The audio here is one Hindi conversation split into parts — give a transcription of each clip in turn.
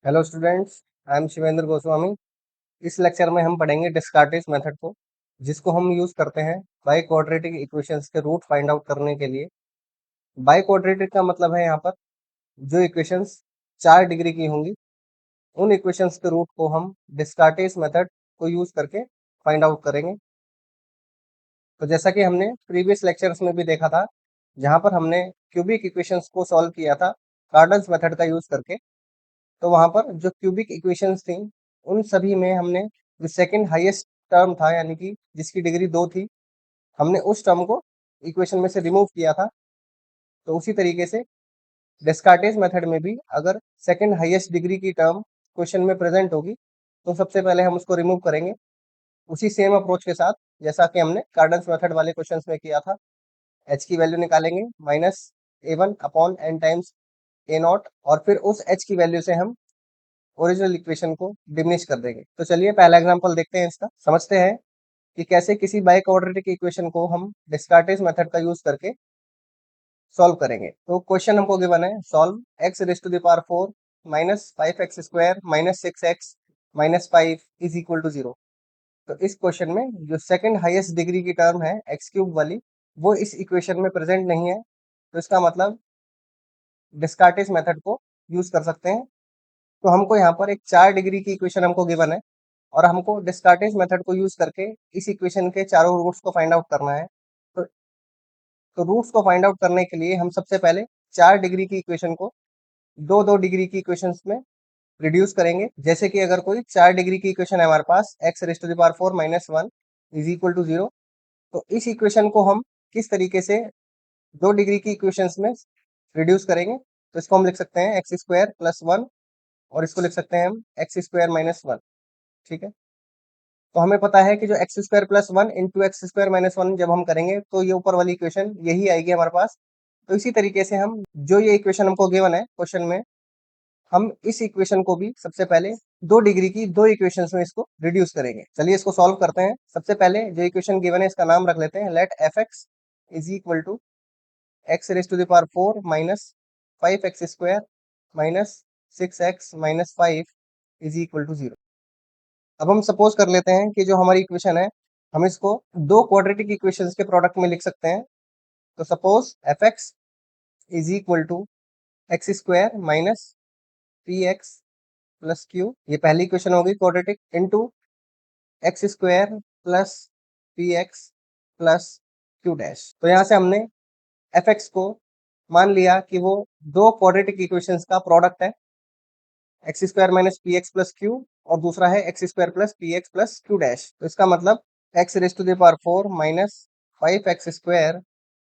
Hello students, I am Shivendra Goswami. इस लेक्चर में हम पढ़ेंगे डिस्कार्टिस मेथड को, जिसको हम यूज़ करते हैं बाई क्वाड्रेटिक इक्वेशंस के रूट फाइंड आउट करने के लिए। बाई क्वाड्रेटिक का मतलब है यहाँ पर जो इक्वेशंस 4 डिग्री की होंगी उन इक्वेशंस के रूट को हम डिस्कार्टिस मेथड को यूज़ करके फाइंड आउट करेंगे। तो जैसा कि हमने प्रीवियस लेक्चर्स में भी देखा था, जहाँ पर हमने क्यूबिक इक्वेशंस को सॉल्व किया था कार्डन्स मेथड का यूज़ करके, तो वहाँ पर जो क्यूबिक इक्वेशंस थी उन सभी में हमने जो सेकंड हाईएस्ट टर्म था, यानी कि जिसकी डिग्री 2 थी, हमने उस टर्म को इक्वेशन में से रिमूव किया था। तो उसी तरीके से डेस्कार्टेस मेथड में भी अगर सेकंड हाईएस्ट डिग्री की टर्म क्वेश्चन में प्रेजेंट होगी तो सबसे पहले हम उसको रिमूव करेंगे उसी सेम अप्रोच के साथ जैसा कि हमने कार्डन्स मेथड वाले क्वेश्चंस में किया था। एच की वैल्यू निकालेंगे -a1/n टाइम्स a0, और फिर उस एच की वैल्यू से हम ओरिजिनल इक्वेशन को डिमिनिश कर देंगे। तो चलिए पहला एग्जांपल देखते हैं, इसका समझते हैं कि कैसे किसी बाई क्वाड्रेटिक इक्वेशन को हम डिस्कार्टिस मेथड का यूज करके सॉल्व करेंगे। तो क्वेश्चन हमको गिवन है, solve x raise to the power 4 -5x square -6x -5 is equal to 0। तो इस क्वेश्चन में जो सेकंड हाईएस्ट डिग्री की टर्म है एक्स क्यूब वाली, वो इस इक्वेशन में प्रेजेंट नहीं है। तो इसका मतलब डिस्कार्टिस मेथड को यूज कर सकते हैं। तो हमको यहाँ पर एक 4 डिग्री की इक्वेशन हमको गिवन है और हमको डिस्कार्टिस मेथड को यूज करके इस इक्वेशन के चारों रूट्स को फाइंड आउट करना है। तो, तो रूट्स को फाइंड आउट करने के लिए हम सबसे पहले 4 डिग्री की इक्वेशन को दो दो डिग्री की इक्वेशंस में रिड्यूस करेंगे। जैसे कि अगर कोई 4 डिग्री की इक्वेशन है हमारे पास, x raise to the power 4 -1 is equal to 0। तो इस इक्वेशन को हम किस तरीके से 2 डिग्री की इक्वेशंस में रिड्यूस करेंगे? तो इसको हम लिख सकते हैं एक्स स्क्वायर प्लस 1, और इसको लिख सकते हैं हम एक्स स्क्वायर माइनस 1। ठीक है, तो हमें पता है कि जो x square plus 1 into x square minus 1 जब हम करेंगे तो ये ऊपर वाली इक्वेशन यही आएगी हमारे पास। तो इसी तरीके से हम जो ये इक्वेशन हमको गिवन है क्वेश्चन में, हम इस इक्वेशन को भी सबसे पहले 2 डिग्री की दो इक्वेशंस में इसको रिड्यूस करेंगे। चलिए इसको सॉल्व करते हैं। सबसे पहले जो इक्वेशन गिवन है इसका नाम रख लेते हैं, let F X is equal to x rays to the power 4 -5x square -6x -5 is equal to 0। अब हम सपोज कर लेते हैं कि जो हमारी इक्वेशन है, हम इसको दो क्वाड्रेटिक इक्वेशंस के प्रोडक्ट में लिख सकते हैं। तो suppose F X is equal to X square minus P X plus Q, ये पहली इक्वेशन होगी quadratic, into X square plus P X plus Q dash. तो यहाँ से हमने एफ एक्स को मान लिया कि वो दो क्वाड्रेटिक इक्वेशंस का प्रोडक्ट है, X square minus P X plus Q, और दूसरा है X square plus P X plus Q dash. तो इसका मतलब X rays to the power 4 -5x square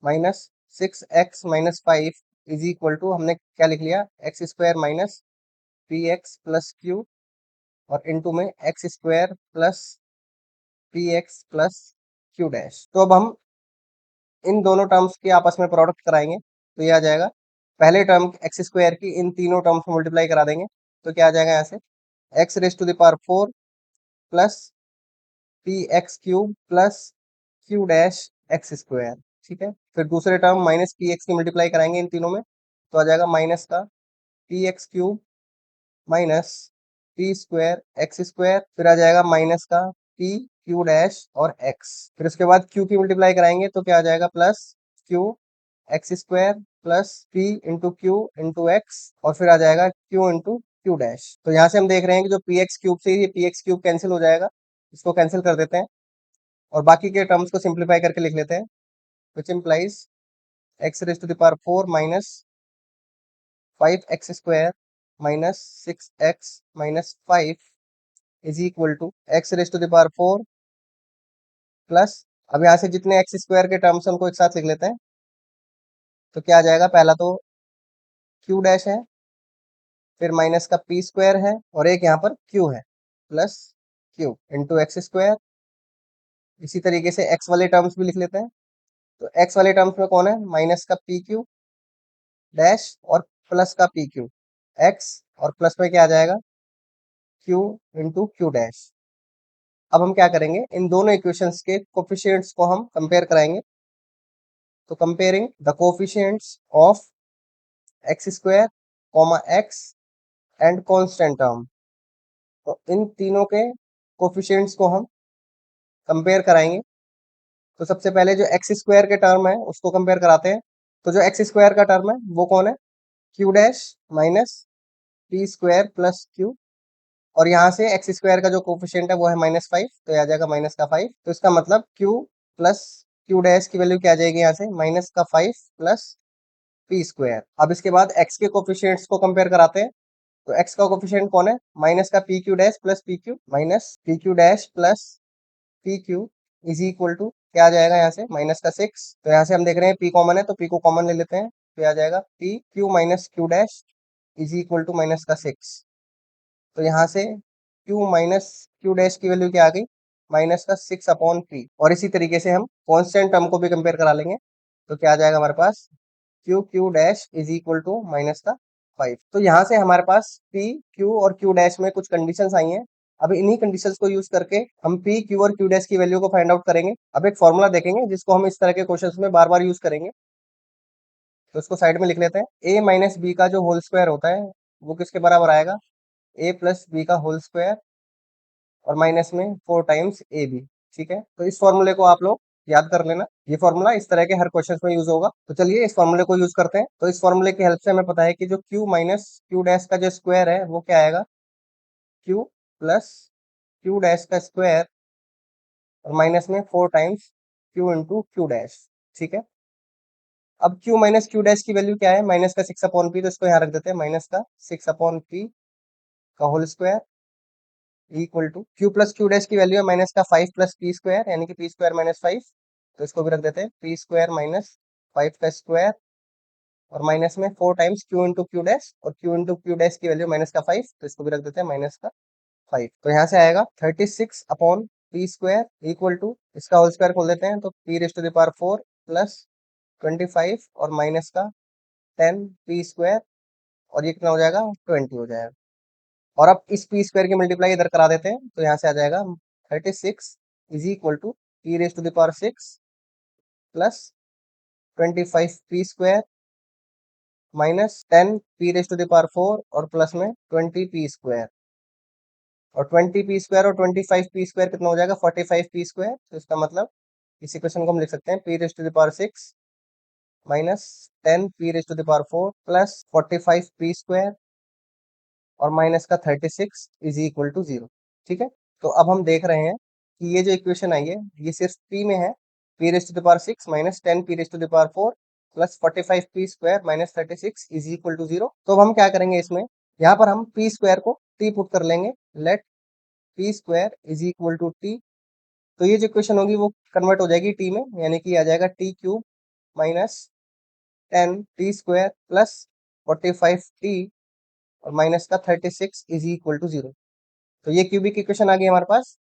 -6x -5 is equal to, हमने क्या लिख लिया, X square minus P X plus Q और इनटू में X square plus P X plus Q dash. तो अब हम इन दोनों टर्म्स के आपस में प्रोडक्ट कराएंगे तो ये आ जाएगा, पहले टर्म एक्स स्क्वायर की इन तीनों टर्म्स में मल्टीप्लाई करा देंगे तो क्या आ जाएगा, यहाँ से x rays to the power 4 plus P x cube plus Q dash x square. ठीक है, फिर दूसरे टर्म माइनस पी एक्स की मल्टीप्लाई कराएंगे इन तीनों में तो आ जाएगा माइनस का p x cube minus p square x square, फिर आ जाएगा माइनस का पी क्यू डैश और एक्स। फिर उसके बाद क्यू की मल्टीप्लाई कराएंगे तो क्या आ जाएगा, plus Q x square plus P into Q into x, और फिर आ जाएगा क्यू इंटू क्यू डैश। तो यहाँ से हम देख रहे हैं कि जो पी एक्स क्यूब से ये पी एक्स क्यूब कैंसिल हो जाएगा, इसको कैंसिल कर देते हैं और बाकी के टर्म्स को सिंप्लीफाई करके लिख लेते हैं, which implies x rays to the power 4 -5x square -6x -5 is equal to x rays to the power 4 plus, अब यहाँ से जितने एक्स स्क्वायर के टर्म्स हैं उनको एक साथ लिख लेते हैं। तो क्या आ जाएगा, पहला तो क्यू डैश है, फिर माइनस का पी स्क्वायर है और एक यहाँ पर क्यू है, plus Q into x square. इसी तरीके से एक्स वाले टर्म्स भी लिख लेते हैं। तो एक्स वाले टर्म्स में कौन है, माइनस का पी क्यू डैश और प्लस का पी क्यू एक्स, और प्लस में क्या आ जाएगा, क्यू इंटू क्यू डैश। अब हम क्या करेंगे, इन दोनों इक्वेशंस के कोफिशिएंट्स को हम कंपेयर कराएंगे। तो comparing the coefficients of x square comma x and constant term. तो इन तीनों के कोफिशिएंट्स को हम कंपेयर कराएंगे। तो सबसे पहले जो एक्स स्क्वायर के टर्म है उसको कंपेयर कराते हैं। तो जो एक्स स्क्वायर का टर्म है वो कौन है, Q dash minus p square plus Q. और यहाँ से एक्स स्क्वायर का जो कोफिशिएंट है वो है -5, तो ये आ जाएगा -5। तो इसका मतलब क्यू प्लस क्यू डैश की वैल्यू क्या आ जाएगी यहाँ से -5 प्लस पी स्क्वायर। अब इसके बाद एक्स के कोफिशिएंट्स को कंपेयर कराते हैं। तो एक्स का कोफिशिएंट कौन है, माइनस का p q dash plus p q, minus p q dash plus p q is equal to क्या आ जाएगा यहाँ से -6। तो यहाँ से हम देख रहे हैं पी कॉमन है तो पी को कॉमन ले लेते हैं, तो ये आ जाएगा p q minus q dash is equal to -6। तो यहाँ से क्यू माइनस क्यू डैश की वैल्यू क्या आ गई, -6/p। और इसी तरीके से हम कांस्टेंट टर्म को भी कंपेयर करा लेंगे। तो क्या आ जाएगा हमारे पास, Q Q dash is equal to -5। तो यहाँ से हमारे पास पी क्यू और क्यू डैश में कुछ कंडीशंस आई हैं। अब इन्हीं कंडीशंस को यूज करके हम पी क्यू और क्यू डैश की वैल्यू को फाइंड आउट करेंगे। अब एक फॉर्मूला देखेंगे जिसको हम इस तरह के क्वेश्चंस में बार बार यूज करेंगे। तो इसको साइड में लिख लेते हैं। ए माइनस बी का जो होल स्क्वायर होता है वो किसके बराबर आएगा, ए प्लस बी का होल स्क्वायर और माइनस में 4 टाइम्स ए बी। ठीक है, तो इस फॉर्मूले को आप लोग याद कर लेना। ये फॉर्मूला इस तरह के हर क्वेश्चन में यूज होगा। तो चलिए इस फॉर्मूले को यूज करते हैं। तो इस फॉर्मूले की हेल्प से हमें पता है कि जो क्यू माइनस क्यू डैश का जो स्क्वायर है वो क्या आएगा, क्यू प्लस क्यू डैश का स्क्वायर और माइनस में 4 times Q into Q dash. ठीक है, अब क्यू माइनस क्यू डैश की वैल्यू क्या है, माइनस का 6/p, तो इसको यहाँ रख देते हैं, माइनस का 6/p का whole square equal to q plus Q dash की वैल्यू है माइनस का 5 प्लस पी स्क्वायर, यानी कि पी स्क्वायर -5। तो इसको भी रख देते हैं, पी स्क्वायर माइनस 5 का स्क्वायर और माइनस में 4 times Q into Q dash, और क्यू इंटू क्यू डैश की वैल्यू -5, तो इसको भी रख देते हैं -5। तो यहाँ से आएगा 36/p² इक्वल टू, इसका होल स्क्वायर खोल देते हैं तो p⁴ प्लस 25 और माइनस का 10p², और ये कितना हो जाएगा, 20 हो जाएगा। और अब इस पी स्क्वायर की मल्टीप्लाई इधर करा देते हैं, तो यहाँ से आ जाएगा 36 is equal to p⁶ plus 25p² minus 10p⁴ और प्लस में 20p²। और 20p² और 25p² कितना हो जाएगा, 45p²। तो इसका मतलब इस इक्वेशन को हम लिख सकते हैं p⁶ minus 10p⁴ plus 45p² और माइनस का 36 इज इक्वल टू 0। ठीक है, तो अब हम देख रहे हैं कि ये जो इक्वेशन आई है ये सिर्फ p में है, p⁶ minus 10p⁴ plus 45p² minus 36 is equal to 0। तो अब हम क्या करेंगे, इसमें यहाँ पर हम p² को t पुट कर लेंगे, let p² is equal to t। तो ये जो इक्वेशन होगी वो कन्वर्ट हो जाएगी t में, यानी कि आ जाएगा t³ minus 10t² plus 45t और माइनस का 36 इज इक्वल टू 0। तो ये क्यूबिक इक्वेशन आ गई हमारे पास।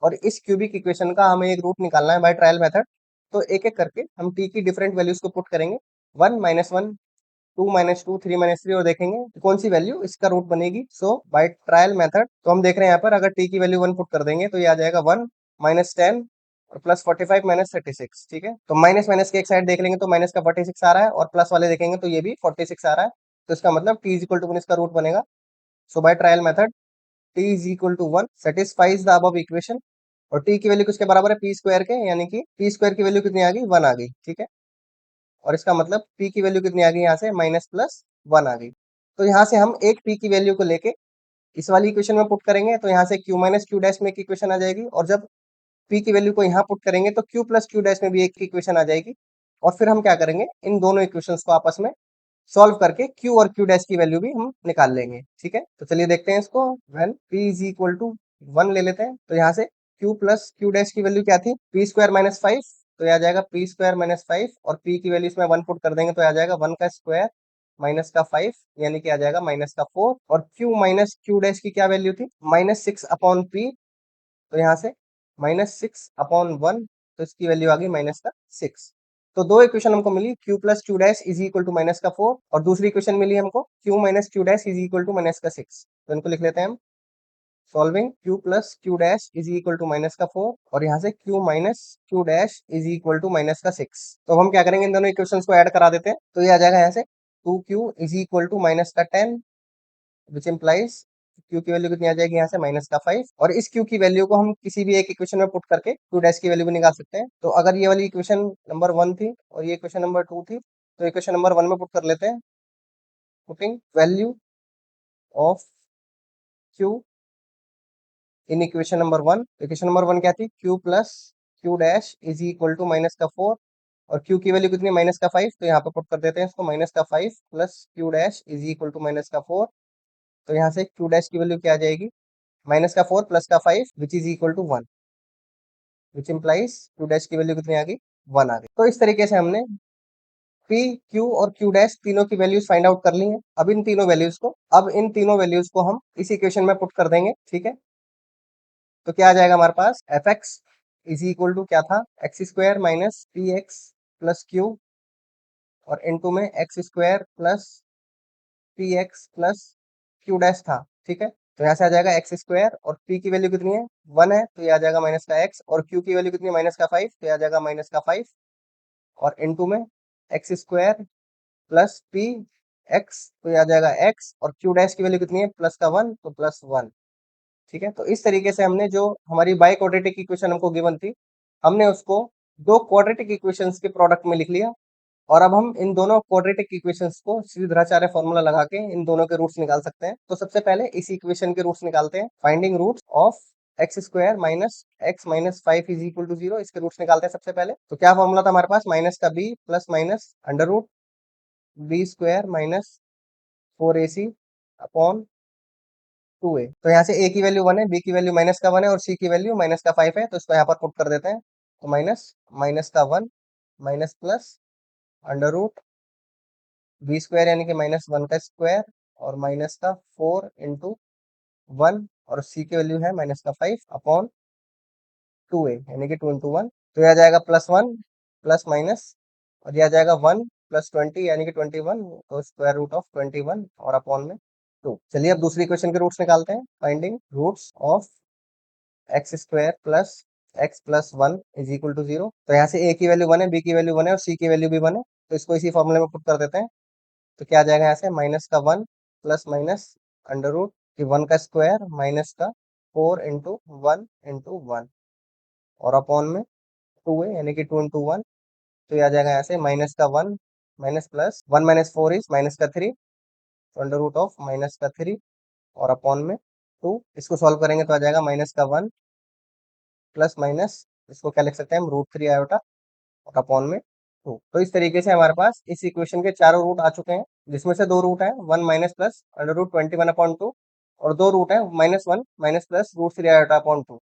और इस क्यूबिक इक्वेशन का हमें एक रूट निकालना है बाय ट्रायल मेथड। तो एक एक करके हम t की डिफरेंट वैल्यूज को पुट करेंगे, 1 -1 2 -2 3 -3, और देखेंगे कि कौन सी वैल्यू इसका रूट बनेगी। सो बाय ट्रायल मेथड तो हम देख रहे हैं यहाँ पर, अगर t की वैल्यू 1 पुट कर देंगे तो ये आ जाएगा 1 -10 और प्लस 45 -36। ठीक है, तो माइनस माइनस के एक साइड देख लेंगे तो माइनस का 46 आ रहा है, और प्लस वाले देखेंगे तो ये भी 46 आ रहा है। तो इसका मतलब t इज इक्वल टू 1 इसका रूट बनेगा। So by trial method t is equal to 1 satisfies the above equation. और t की वैल्यू किसके बराबर है, p² के, यानी कि p² की वैल्यू कितनी आ गई, 1 आ गई। ठीक है, और इसका मतलब p की वैल्यू कितनी आ गई, यहाँ से -+1 आ गई। तो यहाँ से हम एक p की वैल्यू को लेके इस वाली इक्वेशन में पुट करेंगे, तो यहाँ से q माइनस क्यू डैश में एक इक्वेशन आ जाएगी, और जब p की वैल्यू को यहाँ पुट करेंगे तो q प्लस क्यू डैश में भी एक इक्वेशन आ जाएगी। और फिर हम क्या करेंगे, इन दोनों इक्वेशंस को आपस में सॉल्व करके q और q डैश की वैल्यू भी हम निकाल लेंगे। ठीक है, तो चलिए देखते हैं इसको। When p is equal to 1 ले लेते हैं, तो यहाँ से q प्लस क्यू डैश की वैल्यू क्या थी, p² - 5, तो यह आ जाएगा p² - 5, और p की वैल्यू इसमें 1 पुट कर देंगे तो आ जाएगा 1 का स्क्वायर माइनस का 5, यानी कि आ जाएगा -4। और q माइनस क्यू डैश की क्या वैल्यू थी, -6/p, तो यहाँ से -6/1, तो इसकी वैल्यू आ गई -6। तो दो इक्वेशन हमको मिली, q plus Q dash is equal to -4, और दूसरी इक्वेशन मिली हमको q minus q dash is equal to -6। तो इनको लिख लेते हैं हम, solving q plus Q dash is equal to -4, और यहाँ से q minus q dash is equal to -6। तो हम क्या करेंगे, इन दोनों इक्वेशंस को ऐड करा देते हैं, तो ये आ जाएगा यहाँ से 2q is equal to -10 which implies q की वैल्यू कितनी आ जाएगी यहाँ से माइनस का 5, और इस क्यू की वैल्यू को हम किसी भी एक इक्वेशन में पुट करके क्यू डैश की वैल्यू भी निकाल सकते हैं। तो अगर ये वाली इक्वेशन नंबर 1 थी और ये इक्वेशन नंबर 2 थी, तो इक्वेशन नंबर 1 में पुट कर लेते हैं, putting value of q in equation number 1। Equation number 1 क्या थी, q plus Q dash is equal to minus का 4, और क्यू की वैल्यू कितनी माइनस का 5, तो यहाँ पे पुट कर देते हैं इसको, माइनस का 5 plus Q dash is equal to minus का 4। तो यहाँ से क्यू डैश की वैल्यू क्या आ जाएगी, माइनस का 4 प्लस का 5 which is equal to 1, which implies q dash की वैल्यू कितनी आ गई, 1 आ गई। तो इस तरीके से हमने पी, क्यू और क्यू डैश तीनों की वैल्यूज फाइंड आउट कर ली हैं। अब इन तीनों वैल्यूज को हम इस इक्वेशन में पुट कर देंगे, ठीक है। तो क्या आ जाएगा हमारे पास, F X is equal to क्या था, X square minus P X plus Q, और इनटू में X square plus P X plus Q dash था, ठीक है। तो यहाँ से आ जाएगा एक्स स्क्वायर, और पी की वैल्यू कितनी है, 1 है, तो ये आ जाएगा माइनस का एक्स, और क्यू की वैल्यू कितनी है, माइनस का 5, तो ये आ जाएगा माइनस का 5, और इनटू में X square plus P x, तो ये आ जाएगा एक्स, और क्यू डैश की वैल्यू कितनी है, प्लस का 1, तो प्लस 1, ठीक है। तो इस तरीके से हमने जो हमारी बाई क्वाड्रेटिक इक्वेशन हमको गिवन थी, हमने उसको दो क्वाड्रेटिक इक्वेशंस के प्रोडक्ट में लिख लिया, और अब हम इन दोनों क्वाड्रेटिक इक्वेशंस को सीधाचार्य फॉर्मूला लगा के इन दोनों के रूट्स निकाल सकते हैं। तो सबसे पहले इस इक्वेशन के रूट्स निकालते हैं, finding roots of x square minus x minus 5 is equal to 0, इसके रूट्स निकालते हैं सबसे पहले। तो क्या फॉर्मूला था हमारे पास, माइनस का b plus minus under root b square minus 4ac upon 2a। तो यहाँ से a की वैल्यू 1 है, b की वैल्यू माइनस का 1 है, और c की वैल्यू माइनस का 5 है, तो इसको यहाँ पर पुट कर देते हैं। तो माइनस माइनस का 1 minus plus under root b square यानी कि माइनस 1 का स्क्वायर, और माइनस का 4 इंटू 1, और c की वैल्यू है माइनस का 5 अपॉन 2a यानी कि 2 इंटू 1। तो यह आ जाएगा प्लस 1 प्लस माइनस, और यह आ जाएगा 1 प्लस 20 यानी कि 21, तो स्क्वायर रूट ऑफ 21 और अपॉन में 2। चलिए अब दूसरी क्वेश्चन के रूट्स निकालते हैं, finding roots of x square plus 1 is equal to 0। तो यहाँ से a की वैल्यू 1 है, b की वैल्यू 1 है, और c की वैल्यू भी 1 है, तो इसको इसी फॉर्मूले में पुट कर देते हैं। तो क्या आ जाएगा यहाँ से, माइनस का 1 प्लस माइनस अंडर रूट कि 1 का स्क्वायर माइनस का 4 इंटू 1 इंटू 1, और अपॉन में 2 है यानी कि 2 इंटू 1। तो ये आ जाएगा यहाँ से माइनस का 1 minus plus 1 minus 4 is minus का 3, तो अंडर रूट ऑफ माइनस का 3 और अपॉन में 2। इसको सॉल्व करेंगे तो आ जाएगा माइनस का 1 प्लस माइनस, इसको क्या लिख सकते हैं हम, रूट 3 आयोटा और अपॉन में 2। तो इस तरीके से हमारे पास इस इक्वेशन के चारों रूट आ चुके हैं, जिसमें से दो रूट है 1 minus plus under root 21 upon 2, और दो रूट है minus 1 minus plus root 3 iota upon 2।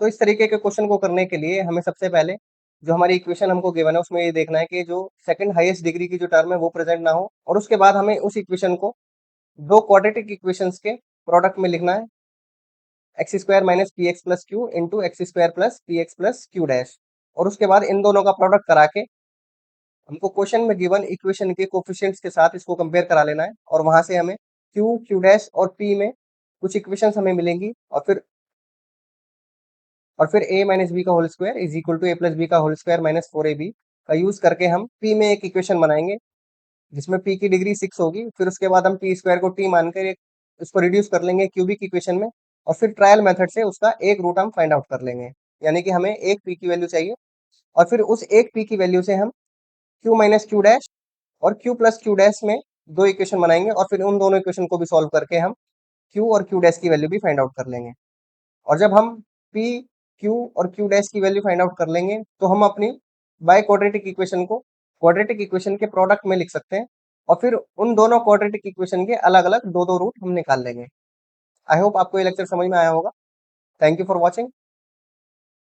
तो इस तरीके के क्वेश्चन को करने के लिए हमें सबसे पहले जो हमारी इक्वेशन हमको गिवन है उसमें ये देखना है कि जो सेकंड हाईएस्ट डिग्री की जो टर्म है वो प्रेजेंट ना हो, और उसके बाद हमें उस इक्वेशन को दो क्वाड्रेटिक इक्वेशंस के प्रोडक्ट में लिखना है, X square minus P X plus Q into x square plus P X plus Q dash, और उसके बाद इन दोनों का प्रोडक्ट करा के हमको क्वेश्चन में गिवन इक्वेशन के कोफिशिएंट्स के साथ इसको कंपेयर करा लेना है, और वहां से हमें क्यू क्यू डैश और पी में कुछ इक्वेशंस हमें मिलेंगी, और फिर a माइनस बी का whole square is equal to a plus b का होल स्क्वायर माइनस 4ab का यूज करके हम p में एक इक्वेशन बनाएंगे जिसमें p की डिग्री 6 होगी। फिर उसके बाद हम टी स्क्वायर को t मानकर एक उसको रिड्यूस कर लेंगे क्यूबिक इक्वेशन में, और फिर ट्रायल मेथड से उसका एक रूट हम फाइंड आउट कर लेंगे, यानी कि हमें एक p की वैल्यू चाहिए, और फिर उस एक p की वैल्यू से हम q माइनस क्यू डैश और q प्लस क्यू डैश में दो इक्वेशन बनाएंगे, और फिर उन दोनों इक्वेशन को भी सॉल्व करके हम q और q डैश की वैल्यू भी फाइंड आउट कर लेंगे। और जब हम P, Q और Q डैश की वैल्यू फाइंड आउट कर लेंगे, तो हम अपनी बाय क्वाड्रेटिक इक्वेशन को क्वाड्रेटिक इक्वेशन के प्रोडक्ट में लिख सकते हैं, और फिर उन दोनों क्वाड्रेटिक इक्वेशन के अलग अलग दो दो रूट हम निकाल लेंगे। आई होप आपको ये लेक्चर समझ में आया होगा। Thank you for watching.